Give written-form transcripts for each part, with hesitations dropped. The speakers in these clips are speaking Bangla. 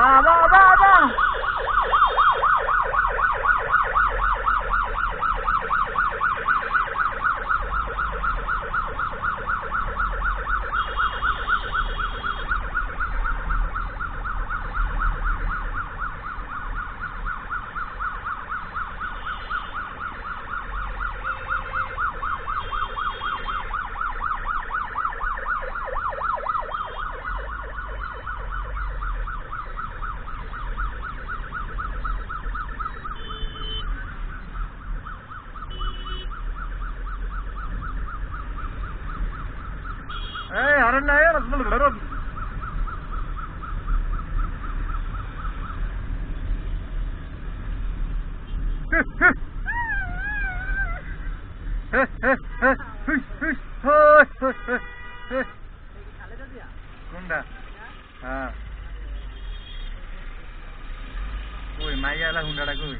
বাহ বাহ বাহ বাহ Hey, I don't know. Kunda. Ah. Koi Maya lah Kunda dah koi.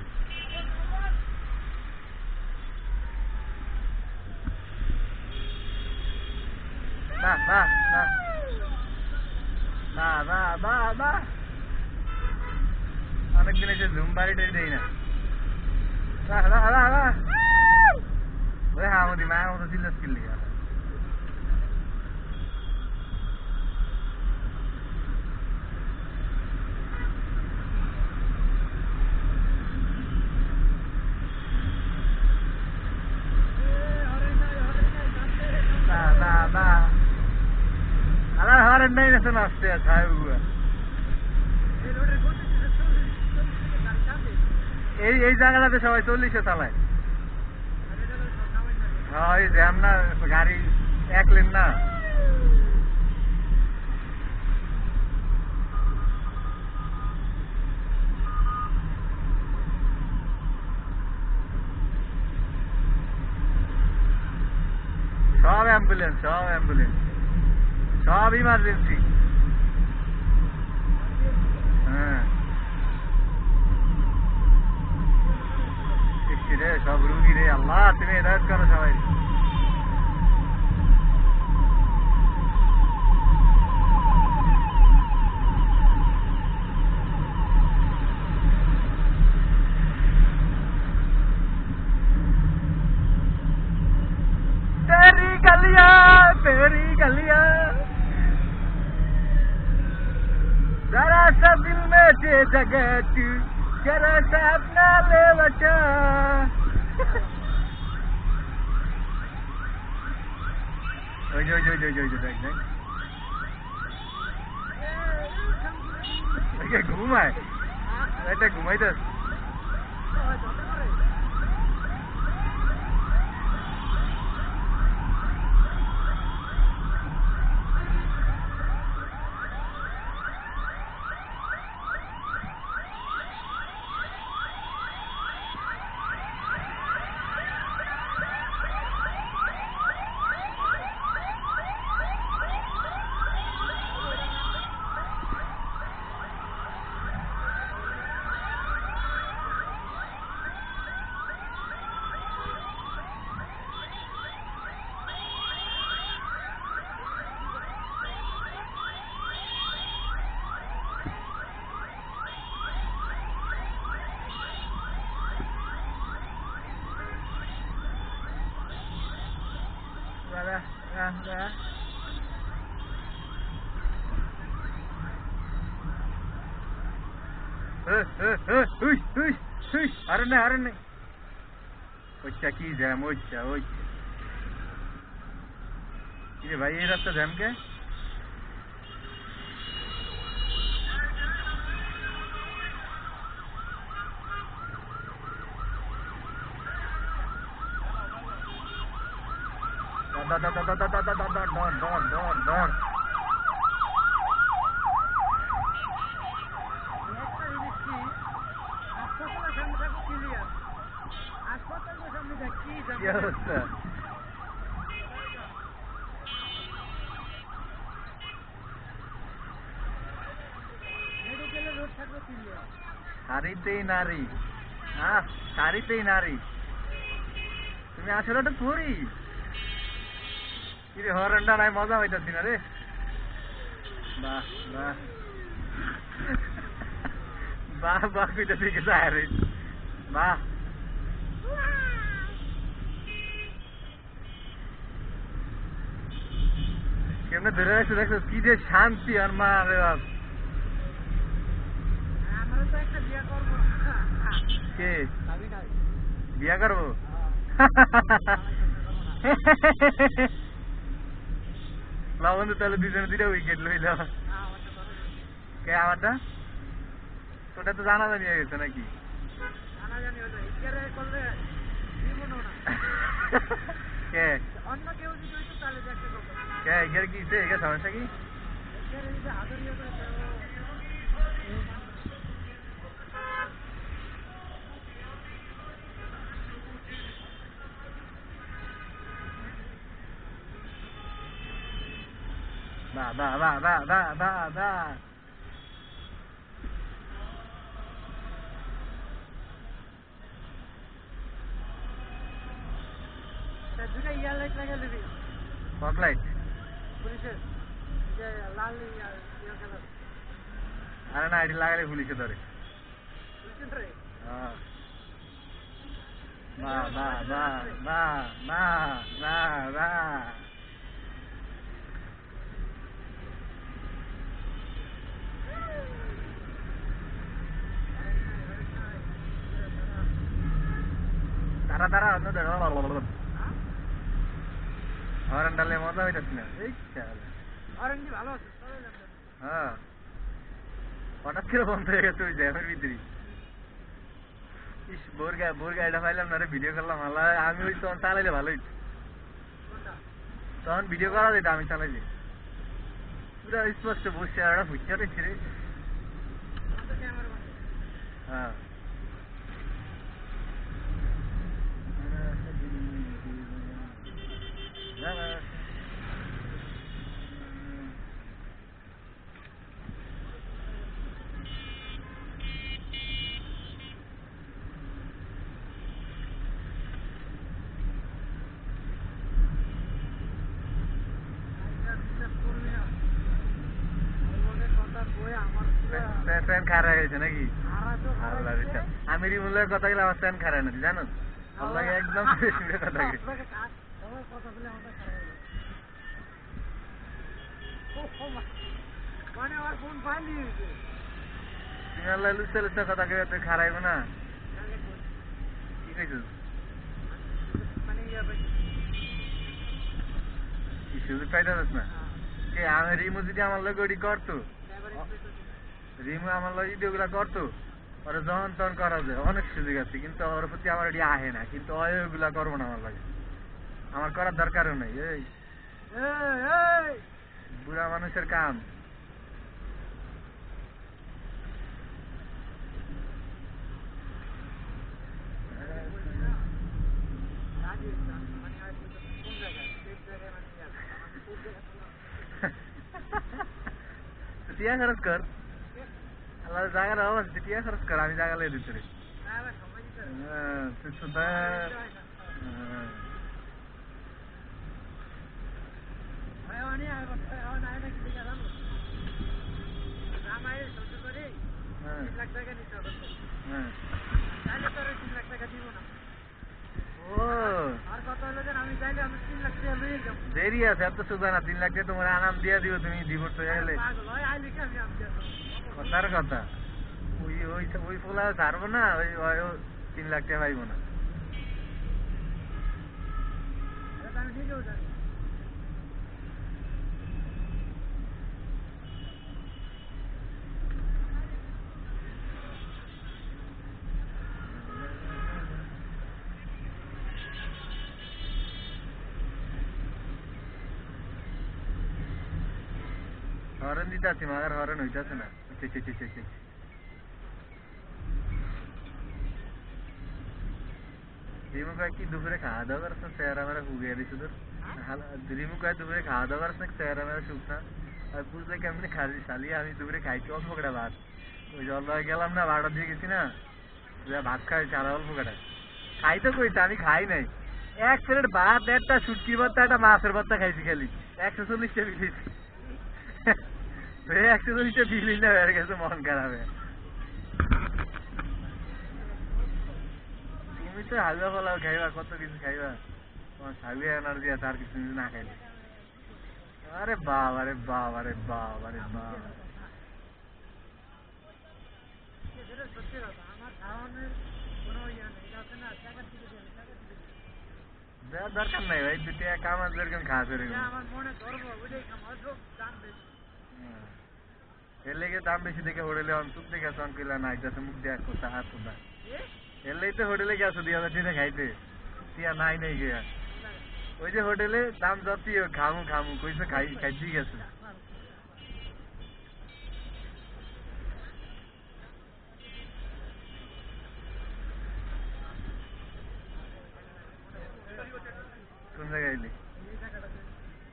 Nah, nah, nah. Nah, nah, nah, nah. Anak gini je zumba itu deh na. Nah, nah, nah, nah. Weh, hamu di mana? Udah silas skill dia. Nah, nah, nah. Alah, hari ini nasi nasi ya, saya gua. এই জায়গাটাতে সবাই 40-এ চালায়। হ্যাঁ, এই জ্যাম না, গাড়ি এক লেন না। সব অ্যাম্বুলেন্স, সব অ্যাম্বুলেন্স, সব ইমার্জেন্সি। হ্যাঁ, রে সব রুগী রে, আল্লাহ তুমি হেদায়েত করো সবাই। तेरी गलियां जरा सा दिल में दे जगह तू जरा सा अपना ले बचा। ঘুমায় এটা ঘুমাইতে अरे नहीं अच्छा की जैम अच्छा ये भाई ये रास्ता जैम क्या डर সারিতেই নারী সারিতেই নারী তুমি আসলে তো পুরি কি রে হরনটা নাই মজা হইতাছি না রে বাহ বাহ বাহ বাহ কইটা দিকে যায় রে বাহ কেমনে ধরে রাখছো দেখছো কি যে শান্তি আর মা রে বাপ কে বিয়া করবো বন্ধু তাহলে দুজনে দুইটা উইকেট লইল কে আমারটা তোটা তো জানা জানি হয়ে গেছে নাকি কে কে এগের কি এগের সমস্যা কি বাহ বাহ বাহ বাহ বাহ বাহ বাহ ফগলাইট আরে না এটি লাগালে পুলিশে ধরে বাহ বাহ বাহ বাহ বাহ বাহ বাহ তারা তারা হরেন ডালে মজা হইতাছি না হ্যাঁ হঠাৎ করে বন্ধ হয়ে গেছে ওই জ্যামের ভিতরে ইস বোর গাড়িটা পাইলাম না রে ভিডিও করলাম আমি ওই তখন চালাইলে ভালো হইতো তখন ভিডিও করা যেত আমি চালাইলে পুরা স্পষ্ট বসে আর বুঝতে পেরেছি রে হ্যাঁ ফ্যান খারাপ হয়েছে নাকি আমি রিমুলের কথা গেলে আমার ফ্যান খারাপ নাকি জানো আপনাকে একদম কথা তুমি আল্লাহ লুচা লুচা কথা কে তুই খারাইব না কি কইছিস কি সুযোগ পাইতাছিস না কে আমি রিমু যদি আমার লোক ওটি করতো রিমু আমার লোক যদি ওগুলা করতো ওরা যখন তখন করা যায় অনেক সুযোগ আছে কিন্তু ওর প্রতি আমার এটি আহে না কিন্তু ওইগুলা করবো না আমার লাগে আমার করার দরকারও নেই এই বুড়া মানুষের কাম টিয়া খরচ কর আল্লাহ জায়গা রাখো টিয়া খরচ কর আমি জায়গা লেগে দিতে রে তুই শুধু দেরি আছে এত সোজা না 3 লাখ টাকা তোমার আনাম দিয়ে দিব তুমি ডিভোর্স হয়ে গেলে কথার কথা ওই ফুলা ছাড়বো না ওই 3 লাখ টাকা পাইবো না হরন দিতে আছি মাগার হরন হইতেছে না রিমু কয় কি দুপুরে খাওয়া দাওয়া করছ না চেহারা মেরা হুগে দিছে তোর রিমু কয় দুপুরে খাওয়া দাওয়া করছ না চেহারা মেরা সুখ না আর বুঝলে কেমনি খালি শালি আমি দুপুরে খাইছি অল্প কটা ভাত ওই জল গেলাম না 12টার দিকে গেছি না ভাত খাইছি আর অল্প কটা খাই তো কইছে আমি খাই নাই 1 প্লেট ভাত একটা শুটকির ভর্তা একটা মাছের ভর্তা খাইছি খালি 140 টাকা বিল 140 টাকা বিল না হয়ে গেছে মন খারাপ তুমি তো হালুয়া ফলাও খাইবা, কত কিছু খাইবা, তোমার হালুয়া এনার্জি আছে আর কিছু কিছু না খাইলে। আরে বাবা রে বাবা রে বাবা রে বাবা, দেওয়ার দরকার নাই ভাই, দুটো কামাজ যেরকম খাওয়া এরকম। এর লেগে দাম বেশি দেখে হোটেলে অন্তত দেখে চঙ্কিলা না আইতাছে মুখ দেয়া কোথা হাত কোথা, এর লেগে তো হোটেলে গেছো 2000 টাকা খাইতে, টিয়া নাই নাই গিয়া ওই যে হোটেলে দাম যতই হোক খামু খামু কইছে, খাইতেই গেছে। কোন জায়গায় এলি?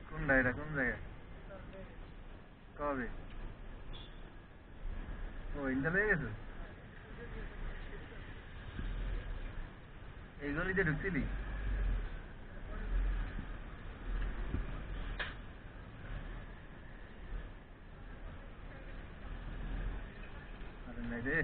কোনটা এটা, কোন জায়গায়, কবে? ও ইন্টার হয়ে গেছে, এই গলিতে ঢুকছিলি? আরে নাই রে।